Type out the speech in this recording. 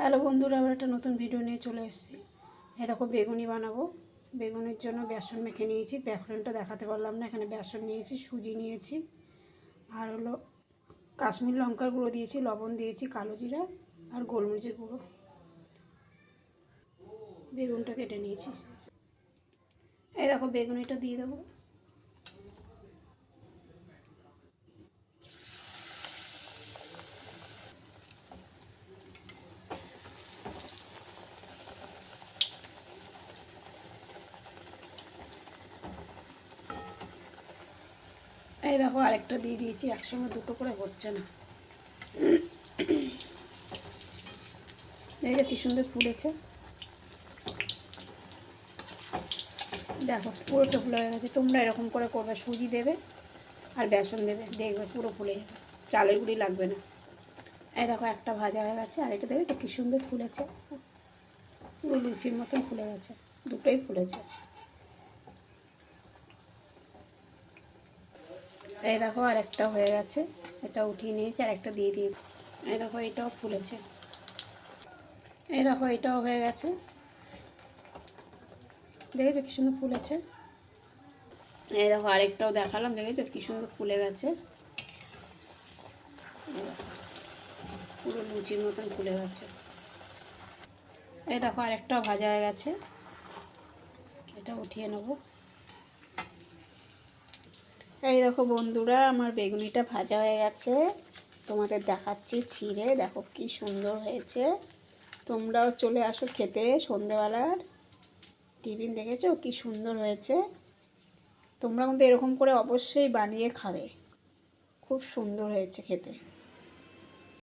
Hello বন্ধুরা, আবার একটা নতুন ভিডিও নিয়ে চলে এসেছি। এই দেখো বেগুনি বানাবো। বেগুনের জন্য বেসন মেখে নিয়েছি। বেসনটা দেখাতে পারলাম না। এখানে বেসন নিয়েছি, সুজি নিয়েছি, আর হলো কাশ্মীর লঙ্কার গুঁড়ো দিয়েছি, লবণ দিয়েছি, কালো জিরা আর গোলমরিচের গুঁড়ো। বেগুনটা কেটে নিয়েছি। এই দেখো বেগুনিটা দিয়ে দেবো। এই দেখো আরেকটা দিয়ে দিয়েছি। একসঙ্গে দুটো করে হচ্ছে না। এই যে কি সুন্দর ফুলেছে, দেখো পুরোটা ফুলে হয়ে গেছে। তোমরা এরকম করে করবে, সুজি দেবে আর বেসন দেবে, দেখবে পুরো ফুলে যাবে, চালের গুঁড়ি লাগবে না। এই দেখো একটা ভাজা হয়ে গেছে, আর এটা দেখবে তো কী সুন্দর ফুলেছে, পুরো লুচির মতন ফুলে গেছে, দুটোই ফুলেছে। এই দেখো আর একটা হয়ে গেছে, এটা উঠিয়ে নিয়েছি, আর একটা দিয়ে দিয়ে। এই দেখো এটাও ফুলেছে। এই দেখো এটাও হয়ে গেছে, দেখেছো কী সুন্দর ফুলেছে। এই দেখো আরেকটাও দেখালাম, দেখেছো কী সুন্দর ফুলে গেছে, পুরো লুচির মতন ফুলে গেছে। এই দেখো আরেকটাও ভাজা হয়ে গেছে, এটা উঠিয়ে নেব। এই দেখো বন্ধুরা, আমার বেগুনিটা ভাজা হয়ে গেছে, তোমাদের দেখাচ্ছি ছিঁড়ে, দেখো কি সুন্দর হয়েছে। তোমরাও চলে আসো খেতে। সন্ধেবেলার টিফিন দেখেছো কি সুন্দর হয়েছে। তোমরা কিন্তু এরকম করে অবশ্যই বানিয়ে খাবে, খুব সুন্দর হয়েছে খেতে।